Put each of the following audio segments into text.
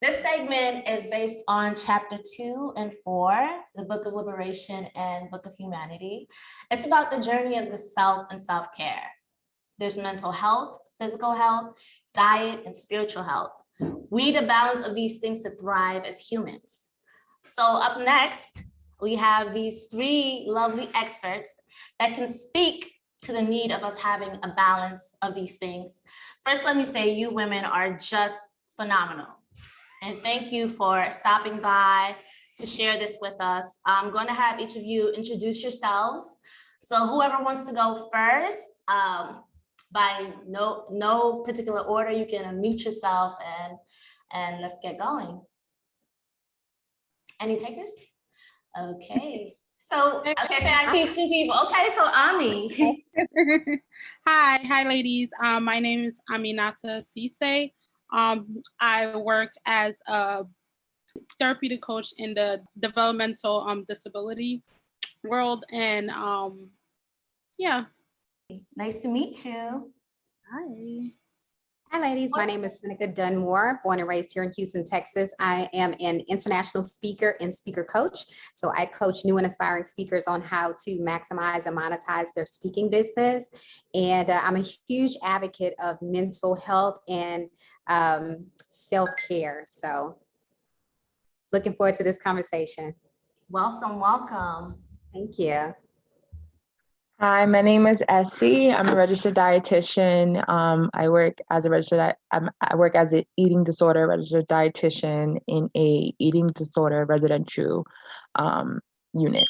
This segment is based on chapter 2 and 4, the Book of Liberation and Book of Humanity. It's about the journey of the self and self-care. There's mental health, physical health, diet, and spiritual health. We need a balance of these things to thrive as humans. So up next, we have these 3 lovely experts that can speak to the need of us having a balance of these things. First, let me say you women are just phenomenal. And thank you for stopping by to share this with us. I'm going to have each of you introduce yourselves. So whoever wants to go first, by no particular order, you can unmute yourself and let's get going. Any takers? Okay. So I see 2 people. Okay, so Ami. Hi, ladies. My name is Aminata Cisse. I worked as a therapeutic coach in the developmental disability world, and yeah. Nice to meet you. Hi. Hi, ladies. My name is Seneca Dunmore, born and raised here in Houston, Texas. I am an international speaker and speaker coach. So I coach new and aspiring speakers on how to maximize and monetize their speaking business. And I'm a huge advocate of mental health and self-care. So looking forward to this conversation. Welcome, welcome. Thank you. Hi, my name is Essie. I'm a registered dietitian. I work as an eating disorder registered dietitian in a eating disorder residential unit.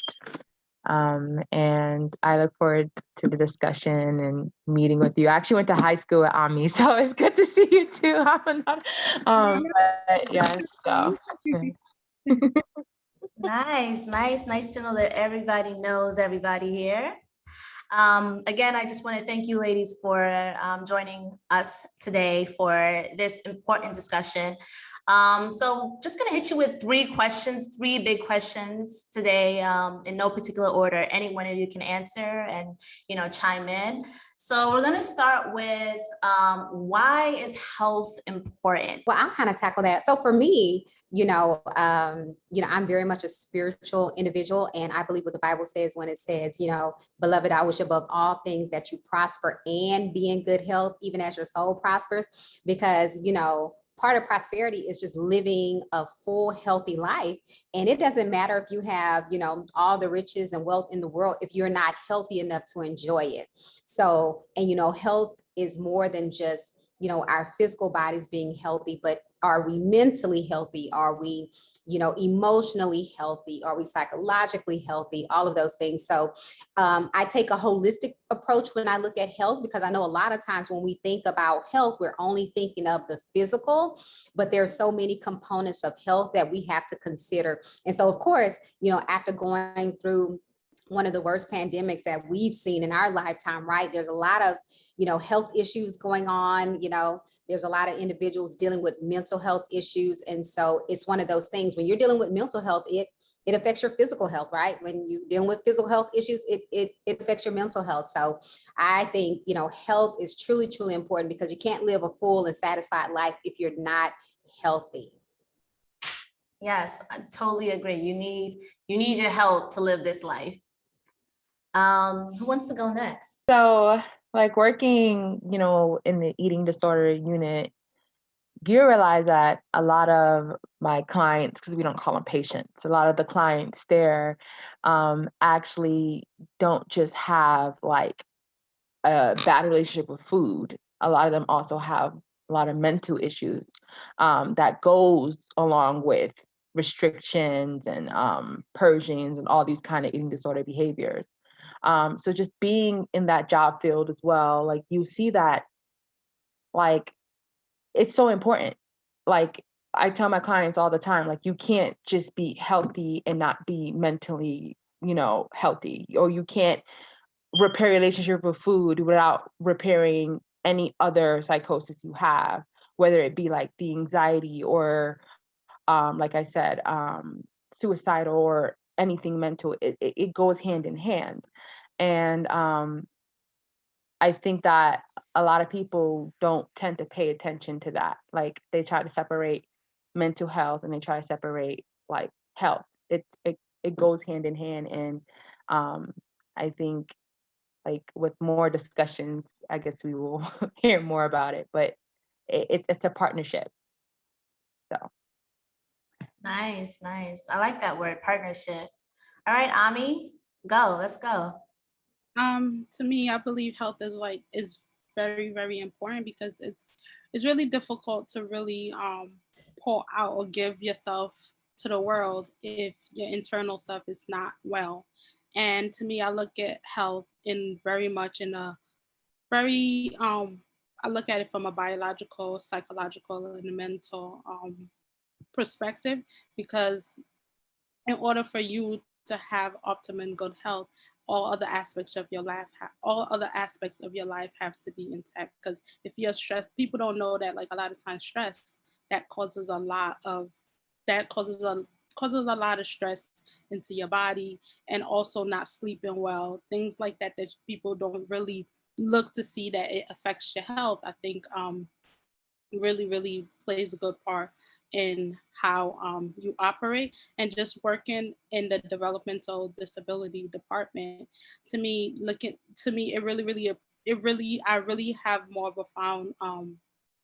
And I look forward to the discussion and meeting with you. I actually went to high school at Ami, so it's good to see you too. But yes, so. Nice to know that everybody knows everybody here. Again, I just want to thank you ladies for joining us today for this important discussion. So just gonna hit you with 3 questions, 3 big questions today, in no particular order. Any one of you can answer and chime in. So we're gonna start with why is health important? Well, I'll kind of tackle that. So for me, I'm very much a spiritual individual, and I believe what the Bible says when it says, beloved, I wish above all things that you prosper and be in good health, even as your soul prospers, because, part of prosperity is just living a full, healthy life. And it doesn't matter if you have, all the riches and wealth in the world, if you're not healthy enough to enjoy it. So, and, health is more than just, our physical bodies being healthy, but are we mentally healthy? Are we, emotionally healthy? Are we psychologically healthy? All of those things. So I take a holistic approach when I look at health, because I know a lot of times when we think about health, we're only thinking of the physical, but there are so many components of health that we have to consider. And so, of course, after going through one of the worst pandemics that we've seen in our lifetime, right? There's a lot of, health issues going on, there's a lot of individuals dealing with mental health issues. And so it's one of those things, when you're dealing with mental health, it affects your physical health, right? When you're dealing with physical health issues, it affects your mental health. So I think, health is truly, truly important, because you can't live a full and satisfied life if you're not healthy. Yes, I totally agree. You need your health to live this life. Who wants to go next? So, like working, in the eating disorder unit, you realize that a lot of my clients, because we don't call them patients, a lot of the clients there actually don't just have like a bad relationship with food. A lot of them also have a lot of mental issues that goes along with restrictions and purgings and all these kind of eating disorder behaviors. So just being in that job field as well, like you see that, like, it's so important. Like I tell my clients all the time, like you can't just be healthy and not be mentally, healthy, or you can't repair your relationship with food without repairing any other psychosis you have, whether it be like the anxiety or, like I said, suicidal or anything mental. It goes hand in hand. And I think that a lot of people don't tend to pay attention to that. Like they try to separate mental health and they try to separate like health. It goes hand in hand. And I think like with more discussions, I guess we will hear more about it, but it's a partnership. So. Nice, nice. I like that word, partnership. All right, Ami, go. Let's go. To me, I believe health is very, very important because it's really difficult to really pour out or give yourself to the world if your internal stuff is not well. And to me, I look at health in very much in a very I look at it from a biological, psychological, and a mental perspective, because in order for you to have optimum good health, all other aspects of your life have to be intact. Because if you're stressed, people don't know that like a lot of times stress that causes a lot of stress into your body, and also not sleeping well, things like that that people don't really look to see that it affects your health. I think really, really plays a good part in how you operate. And just working in the developmental disability department, I really have more of a found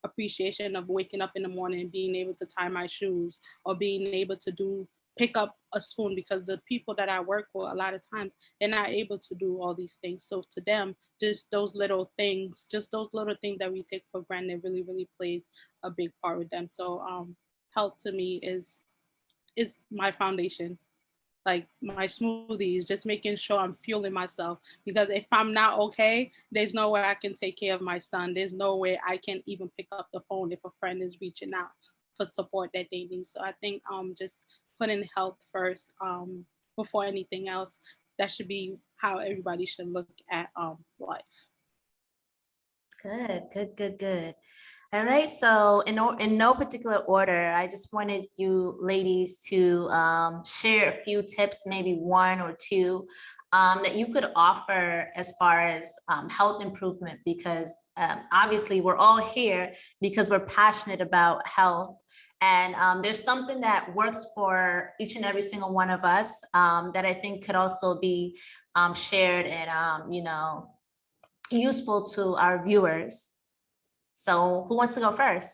appreciation of waking up in the morning and being able to tie my shoes, or being able to pick up a spoon, because the people that I work with a lot of times, they're not able to do all these things. So to them, just those little things that we take for granted really, really plays a big part with them. So health to me is my foundation. Like my smoothies, just making sure I'm fueling myself, because if I'm not okay, there's no way I can take care of my son. There's no way I can even pick up the phone if a friend is reaching out for support that they need. So I think just putting health first before anything else, that should be how everybody should look at life. Good, good, good, good. All right, so in no particular order, I just wanted you ladies to share a few tips, maybe one or two, that you could offer as far as health improvement, because obviously we're all here because we're passionate about health. And there's something that works for each and every single one of us that I think could also be shared and, useful to our viewers. So who wants to go first?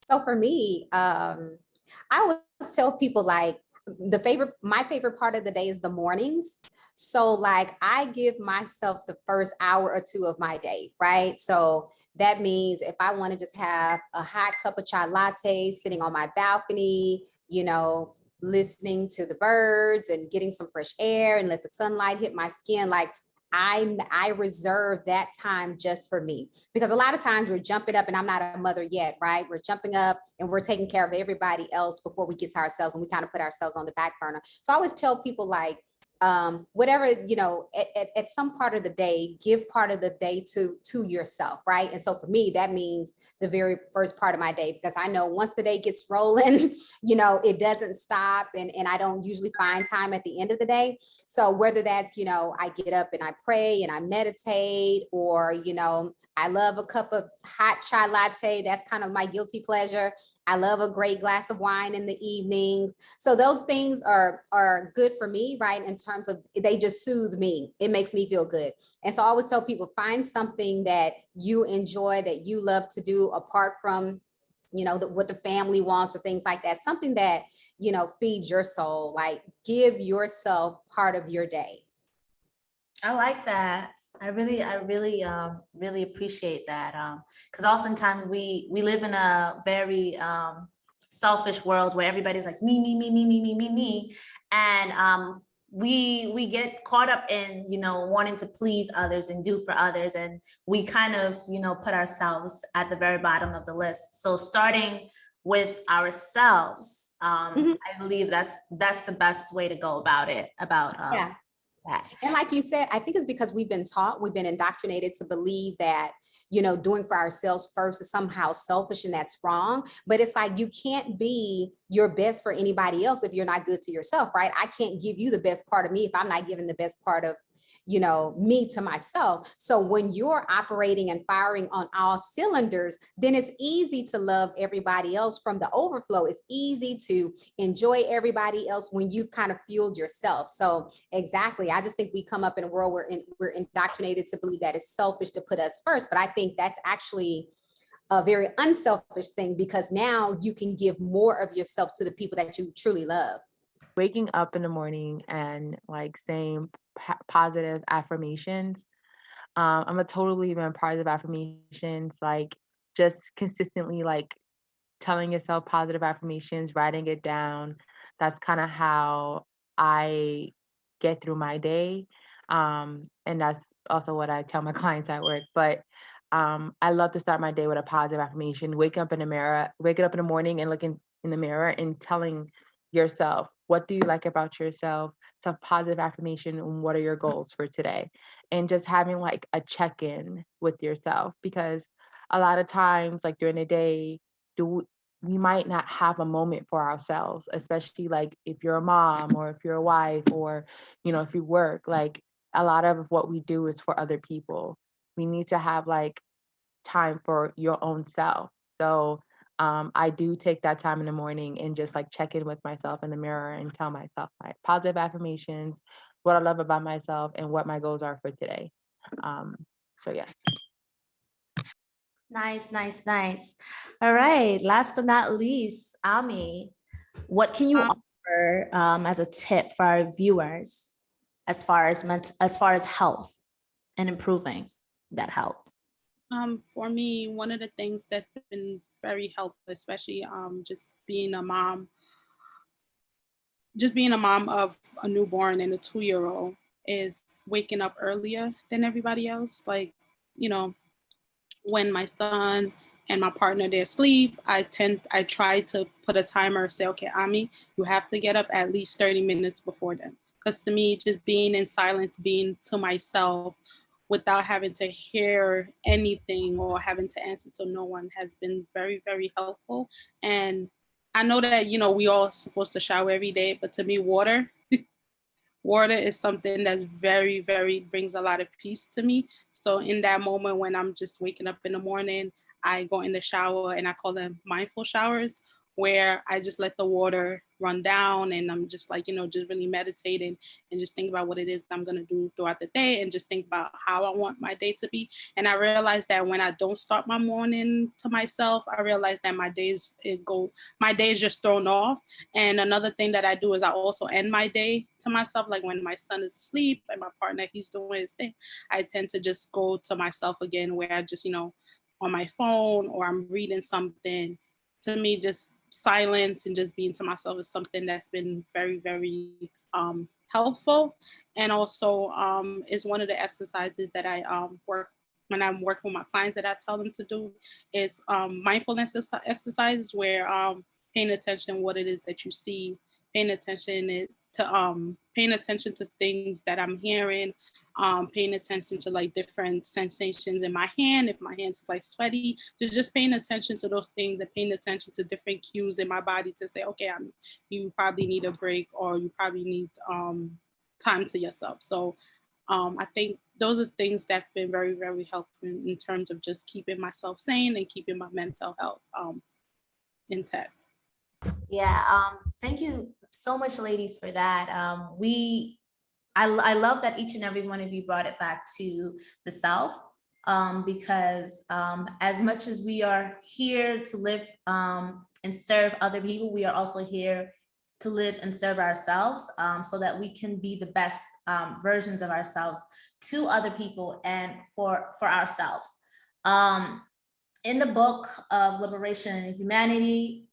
So for me, I always tell people like my favorite part of the day is the mornings. So like I give myself the first hour or two of my day, right? So that means if I want to just have a hot cup of chai latte sitting on my balcony, listening to the birds and getting some fresh air and let the sunlight hit my skin, like I reserve that time just for me, because a lot of times we're jumping up, and I'm not a mother yet, right? We're jumping up and we're taking care of everybody else before we get to ourselves, and we kind of put ourselves on the back burner. So I always tell people like, whatever, at some part of the day, give part of the day to yourself, right? And so for me, that means the very first part of my day, because I know once the day gets rolling, it doesn't stop, and I don't usually find time at the end of the day. So whether that's, I get up and I pray and I meditate, or, I love a cup of hot chai latte. That's kind of my guilty pleasure. I love a great glass of wine in the evenings. So those things are good for me, right? In terms of, they just soothe me. It makes me feel good. And so I always tell people, find something that you enjoy, that you love to do apart from, what the family wants or things like that. Something that, feeds your soul, like give yourself part of your day. I like that. I really appreciate that. Because oftentimes we live in a very selfish world where everybody's like me, me, me, me, me, me, me, me. And we get caught up in, wanting to please others and do for others. And we kind of, put ourselves at the very bottom of the list. So starting with ourselves, I believe that's the best way to go about it, Yeah. And like you said, I think it's because we've been indoctrinated to believe that, doing for ourselves first is somehow selfish, and that's wrong. But it's like, you can't be your best for anybody else if you're not good to yourself, right? I can't give you the best part of me if I'm not giving the best part of, me to myself. So when you're operating and firing on all cylinders, then it's easy to love everybody else from the overflow. It's easy to enjoy everybody else when you've kind of fueled yourself. So exactly. I just think we come up in a world where we're indoctrinated to believe that it's selfish to put us first. But I think that's actually a very unselfish thing, because now you can give more of yourself to the people that you truly love. Waking up in the morning and like saying positive affirmations. I'm a total believer in positive affirmations, like just consistently like telling yourself positive affirmations, writing it down. That's kind of how I get through my day. And that's also what I tell my clients at work. But I love to start my day with a positive affirmation. Waking up in the morning and looking in the mirror and telling yourself, what do you like about yourself? It's a positive affirmation. And what are your goals for today? And just having like a check-in with yourself, because a lot of times, like during the day, we might not have a moment for ourselves, especially like if you're a mom or if you're a wife, or if you work. Like a lot of what we do is for other people. We need to have like time for your own self. So I do take that time in the morning and just like check in with myself in the mirror and tell myself like positive affirmations, what I love about myself, and what my goals are for today. So yes. Nice, nice, nice. All right. Last but not least, Ami, what can you offer as a tip for our viewers as far as health and improving that health? For me, one of the things that's been very helpful, especially just being a mom of a newborn and a 2-year-old, is waking up earlier than everybody else. Like, when my son and my partner, they're asleep, I try to put a timer, say, okay, Ami, you have to get up at least 30 minutes before them. Because to me, just being in silence, being to myself without having to hear anything or having to answer to no one has been very, very helpful. And I know that, we all supposed to shower every day, but to me, water is something that's very, very brings a lot of peace to me. So in that moment when I'm just waking up in the morning, I go in the shower, and I call them mindful showers, where I just let the water run down, and I'm just like, just really meditating and just think about what it is I'm going to do throughout the day, and just think about how I want my day to be. And I realized that when I don't start my morning to myself, I realize that my day is just thrown off. And another thing that I do is I also end my day to myself. Like when my son is asleep and my partner, he's doing his thing, I tend to just go to myself again, where I just, on my phone or I'm reading something. To me, just silence and just being to myself is something that's been very, very helpful. And also is one of the exercises that I work when I'm working with my clients, that I tell them to do, is mindfulness exercises, where paying attention what it is that you see, paying attention to things that I'm hearing, paying attention to like different sensations in my hand. If my hands is like sweaty, just paying attention to those things, and paying attention to different cues in my body to say, okay, you probably need a break, or you probably need time to yourself. So I think those are things that have been very, very helpful in terms of just keeping myself sane and keeping my mental health intact. Yeah, thank you so much, ladies, for that. I love that each and every one of you brought it back to the self, because as much as we are here to live and serve other people, we are also here to live and serve ourselves, so that we can be the best versions of ourselves to other people and for ourselves. In the book of Liberation and Humanity,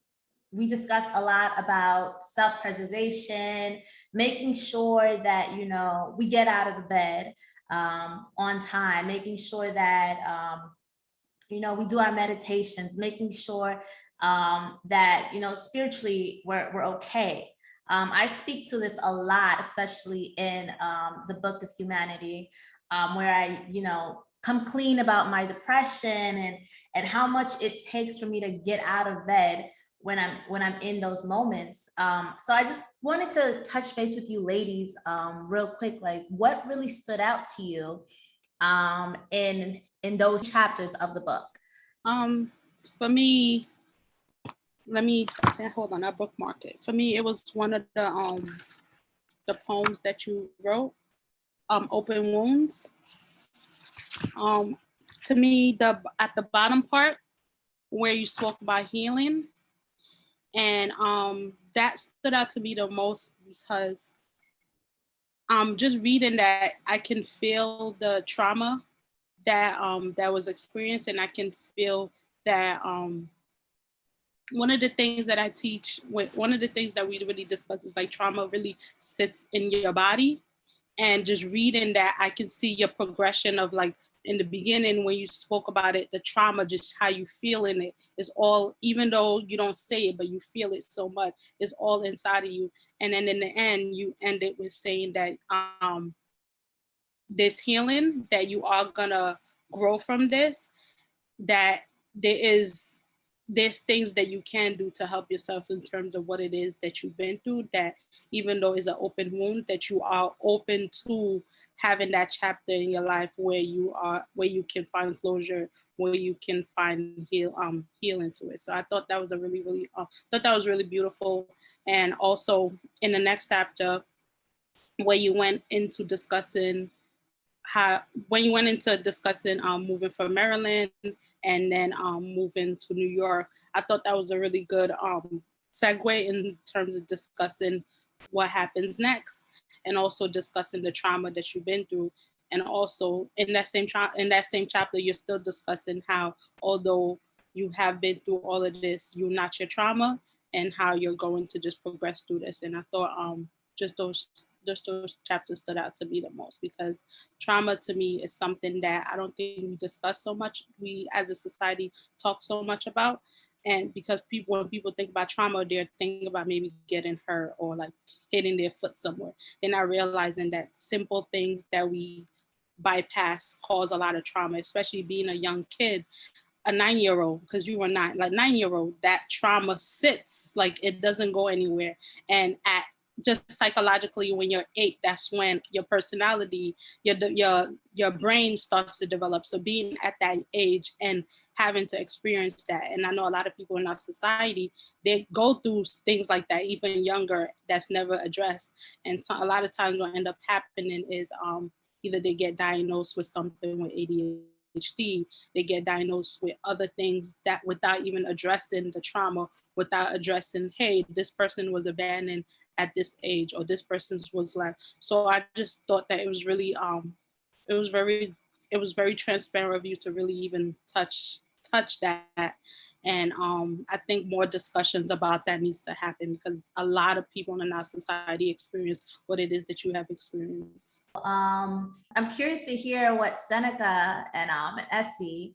we discuss a lot about self-preservation, making sure that, we get out of the bed on time, making sure that, we do our meditations, making sure that, spiritually we're okay. I speak to this a lot, especially in the book of Humanity, where I, come clean about my depression and how much it takes for me to get out of bed when I'm in those moments. So I just wanted to touch base with you ladies real quick, like what really stood out to you in those chapters of the book? For me, hold on, I bookmarked it. For me, it was one of the poems that you wrote, Open Wounds. To me, at the bottom part where you spoke about healing, and that stood out to me the most because just reading that, I can feel the trauma that was experienced, and I can feel that one of the things that I teach, one of the things that we really discuss is like trauma really sits in your body. And just reading that, I can see your progression of like in the beginning when you spoke about it, the trauma, just how you feel in it is all, even though you don't say it, but you feel it so much, it's all inside of you. And then in the end, you end it with saying that this healing, that you are gonna grow from this, that there's things that you can do to help yourself in terms of what it is that you've been through, that even though it's an open wound, that you are open to having that chapter in your life where you can find closure, where you can find healing to it. So I thought that was really beautiful. And also in the next chapter where you went into discussing moving from Maryland and then moving to New York, I thought that was a really good segue in terms of discussing what happens next, and also discussing the trauma that you've been through. And also in that same chapter, you're still discussing how, although you have been through all of this, you're not your trauma, and how you're going to just progress through this. And I thought just those chapters stood out to me the most, because trauma to me is something that I don't think we discuss so much. We as a society talk so much about. And because when people think about trauma, they're thinking about maybe getting hurt or like hitting their foot somewhere. They're not realizing that simple things that we bypass cause a lot of trauma, especially being a young kid. A 9-year-old, because you were not like 9-year-old, that trauma sits, like it doesn't go anywhere. And at just psychologically, when you're 8, that's when your personality, your brain starts to develop. So being at that age and having to experience that, and I know a lot of people in our society, they go through things like that even younger, that's never addressed. And so a lot of times what end up happening is either they get diagnosed with something with ADHD, they get diagnosed with other things that without even addressing the trauma, without addressing, hey, this person was abandoned at this age, or this person's was like. So I just thought that it was really it was very transparent of you to really even touch that. And I think more discussions about that needs to happen, because a lot of people in our society experience what it is that you have experienced. I'm curious to hear what Seneca and Essie,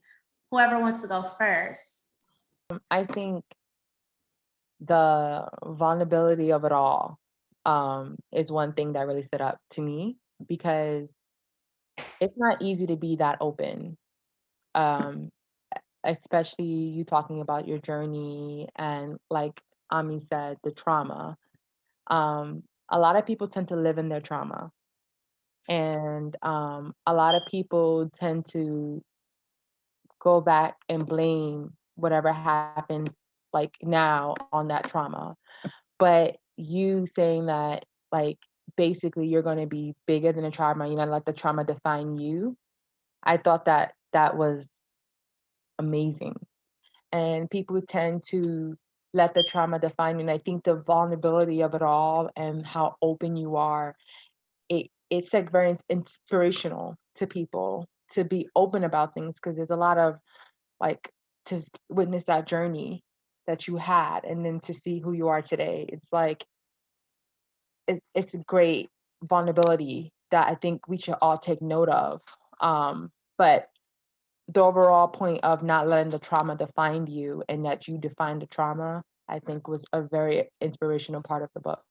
whoever wants to go first. I think the vulnerability of it all is one thing that really stood out to me, because it's not easy to be that open, especially you talking about your journey and, like Ami said, the trauma. A lot of people tend to live in their trauma, and a lot of people tend to go back and blame whatever happened like now on that trauma. But you saying that, like, basically you're going to be bigger than the trauma, you're going to let the trauma define you. I thought that that was amazing. And people tend to let the trauma define you. And I think the vulnerability of it all and how open you are, it's like very inspirational to people to be open about things, because there's a lot of, like, to witness that journey that you had and then to see who you are today. It's like it's a great vulnerability that I think we should all take note of. But the overall point of not letting the trauma define you and that you define the trauma, I think was a very inspirational part of the book.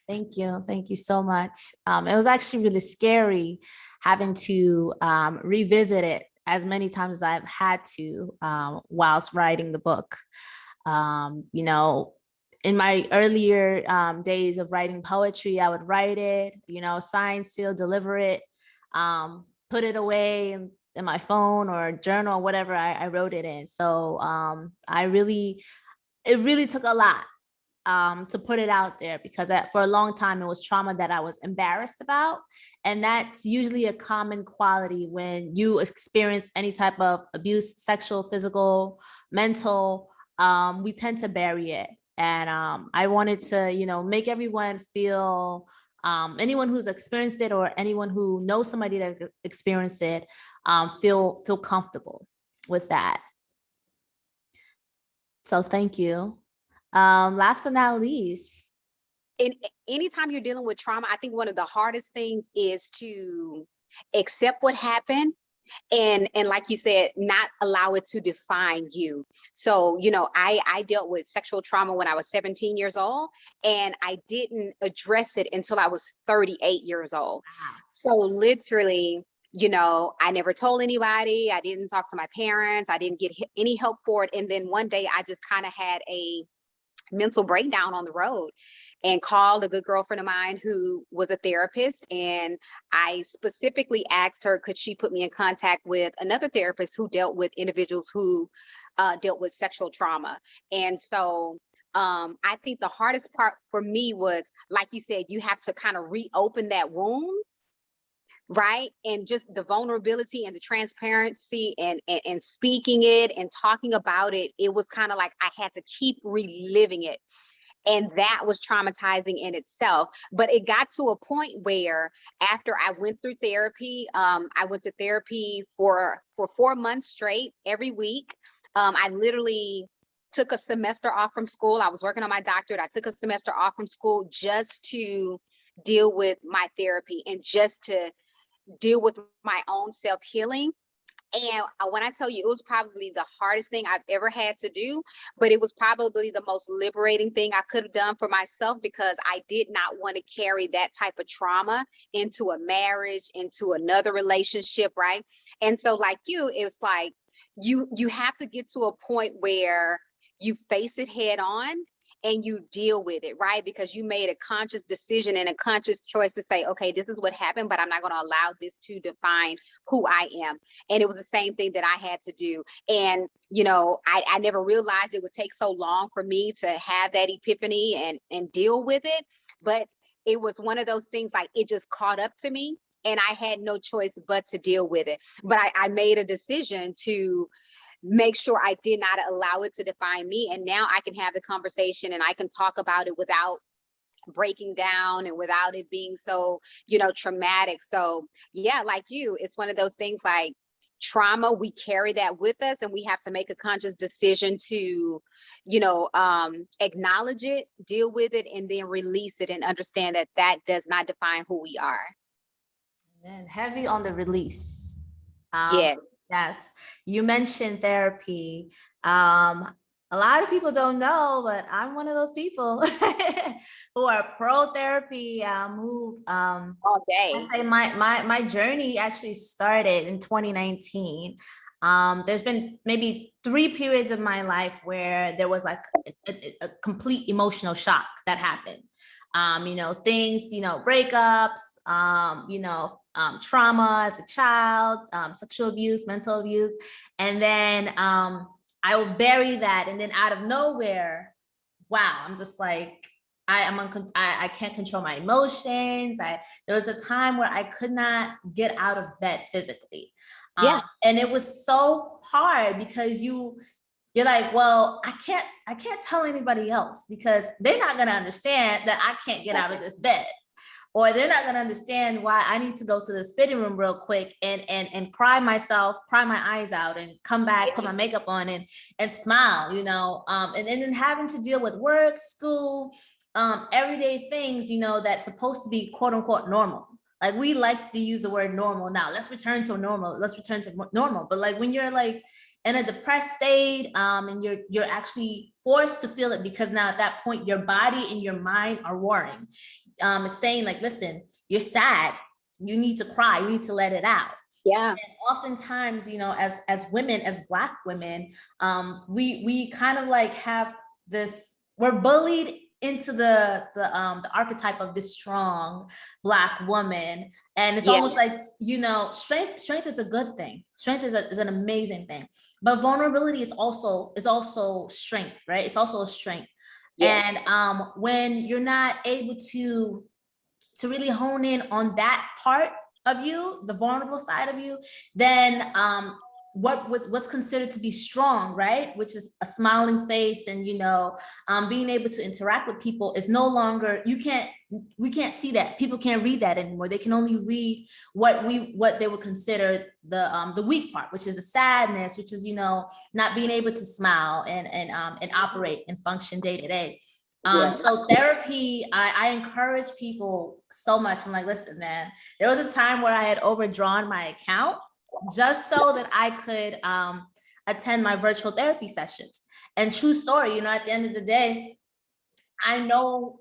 Thank you. Thank you so much. It was actually really scary having to revisit it as many times as I've had to whilst writing the book. You know, in my earlier days of writing poetry, I would write it, you know, sign, seal, deliver it, put it away in my phone or journal, whatever I wrote it in. So it really took a lot to put it out there, because for a long time it was trauma that I was embarrassed about. And that's usually a common quality when you experience any type of abuse, sexual, physical, mental, we tend to bury it. And I wanted to, you know, make everyone feel, anyone who's experienced it or anyone who knows somebody that experienced it, feel comfortable with that. So thank you. Last but not least. And anytime you're dealing with trauma, I think one of the hardest things is to accept what happened, and like you said, not allow it to define you. So, you know, I dealt with sexual trauma when I was 17 years old, and I didn't address it until I was 38 years old. Wow. So literally, you know, I never told anybody. I didn't talk to my parents. I didn't get any help for it. And then one day I just kind of had a mental breakdown on the road and called a good girlfriend of mine who was a therapist. And I specifically asked her, could she put me in contact with another therapist who dealt with individuals who dealt with sexual trauma. And so I think the hardest part for me was, like you said, you have to kind of reopen that wound, right? And just the vulnerability and the transparency and speaking it and talking about it, it was kind of like I had to keep reliving it. And that was traumatizing in itself. But it got to a point where after I went through therapy, I went to therapy for 4 months straight, every week. I literally took a semester off from school. I was working on my doctorate. I took a semester off from school just to deal with my therapy and just to deal with my own self-healing. And when I tell you, it was probably the hardest thing I've ever had to do, but it was probably the most liberating thing I could have done for myself, because I did not want to carry that type of trauma into a marriage, into another relationship, right? And so like you, it was like, you have to get to a point where you face it head on and you deal with it, right? Because you made a conscious decision and a conscious choice to say, okay, this is what happened, but I'm not going to allow this to define who I am. And it was the same thing that I had to do. And, you know, I never realized it would take so long for me to have that epiphany and deal with it. But it was one of those things, like it just caught up to me and I had no choice but to deal with it. But I made a decision to make sure I did not allow it to define me. And now I can have the conversation and I can talk about it without breaking down and without it being so, you know, traumatic. So yeah, like you, it's one of those things, like trauma, we carry that with us and we have to make a conscious decision to, you know, acknowledge it, deal with it, and then release it and understand that that does not define who we are. And heavy on the release. Yeah. Yes, you mentioned therapy. A lot of people don't know, but I'm one of those people who are pro therapy. Who All day. I say my journey actually started in 2019. There's been maybe 3 periods of my life where there was like a complete emotional shock that happened. You know, things, you know, breakups, you know, trauma as a child, sexual abuse, mental abuse. And then I will bury that. And then out of nowhere, wow, I'm just like, I can't control my emotions. There was a time where I could not get out of bed physically. Yeah. And it was so hard because you're like, well, I can't tell anybody else because they're not going to understand that I can't get out of this bed. Or they're not going to understand why I need to go to this fitting room real quick and cry my eyes out and come back, put my makeup on and smile, you know, and then having to deal with work, school, everyday things, you know, that's supposed to be quote unquote normal. Like we like to use the word normal now. Let's return to normal. But like when you're like in a depressed state, and you're actually forced to feel it because now at that point your body and your mind are warring. It's saying like, listen, you're sad. You need to cry. You need to let it out. Yeah. And oftentimes, you know, as women, as Black women, we kind of like have this, we're bullied into the archetype of this strong Black woman. And it's Yeah. almost like, you know, strength is a good thing. Strength is an amazing thing. But vulnerability is also strength, right? It's also a strength. Yes. And when you're not able to really hone in on that part of you, the vulnerable side of you, then what's considered to be strong, right? Which is a smiling face and, you know, being able to interact with people is no longer, we can't see that. People can't read that anymore. They can only read what they would consider the weak part, which is the sadness, which is, you know, not being able to smile and operate and function day to day. So therapy, I encourage people so much. I'm like, listen, man, there was a time where I had overdrawn my account just so that I could attend my virtual therapy sessions. And true story, you know, at the end of the day, I know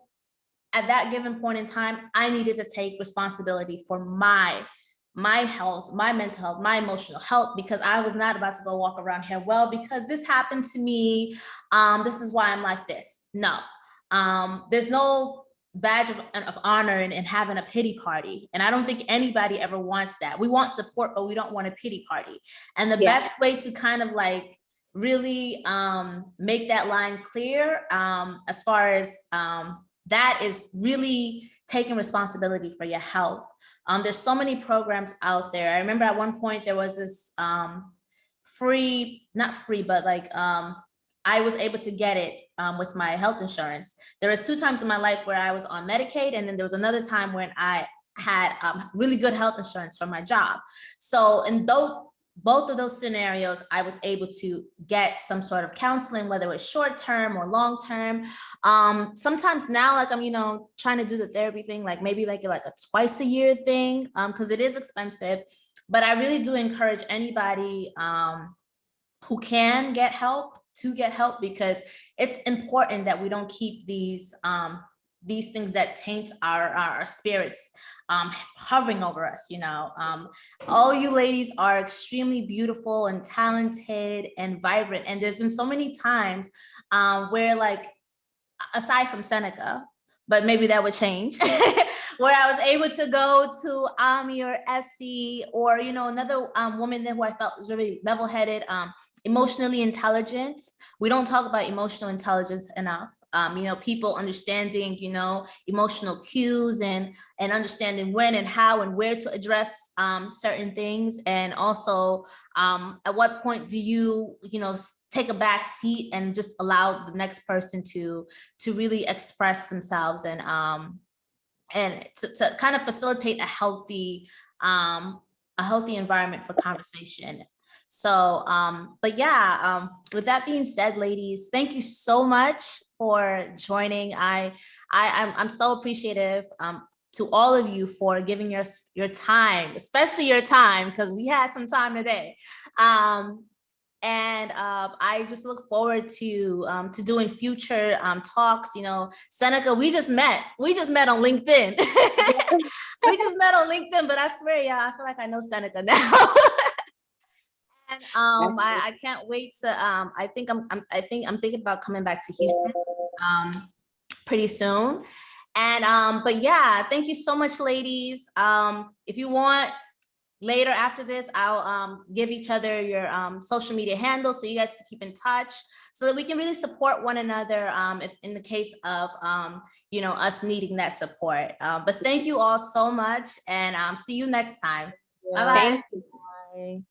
at that given point in time, I needed to take responsibility for my health, my mental health, my emotional health, because I was not about to go walk around here, well, because this happened to me, this is why I'm like this. No. There's no badge of honor in having a pity party. And I don't think anybody ever wants that. We want support, but we don't want a pity party. And the best way to kind of like really make that line clear as far as that is really taking responsibility for your health. There's so many programs out there. I remember at one point there was this free, not free, but like I was able to get it with my health insurance. There was 2 times in my life where I was on Medicaid, and then there was another time when I had really good health insurance from my job. So in both of those scenarios, I was able to get some sort of counseling, whether it was short term or long term. Sometimes now, like I'm, you know, trying to do the therapy thing, like maybe like a twice a year thing, because it is expensive. But I really do encourage anybody who can get help to get help, because it's important that we don't keep these things that taint our spirits hovering over us, you know. All you ladies are extremely beautiful and talented and vibrant. And there's been so many times where, like, aside from Seneca, but maybe that would change, where I was able to go to Ami or Essie or, you know, another woman who I felt was really level-headed, emotionally intelligent. We don't talk about emotional intelligence enough. You know, people understanding, you know, emotional cues and understanding when and how and where to address certain things. And also, at what point do you, you know, take a back seat and just allow the next person to really express themselves and to kind of facilitate a healthy environment for conversation. So, but yeah, with that being said, ladies, thank you so much for joining. I'm so appreciative to all of you for giving your time, especially your time, because we had some time today. And I just look forward to doing future talks. You know, Seneca, we just met on LinkedIn. We just met on LinkedIn, but I swear, yeah, I feel like I know Seneca now. And I can't wait to I think I'm thinking about coming back to Houston pretty soon. And but yeah, thank you so much, ladies. If you want, later after this, I'll give each other your social media handles so you guys can keep in touch, so that we can really support one another if in the case of you know, us needing that support. But thank you all so much, and see you next time. Bye-bye. Bye.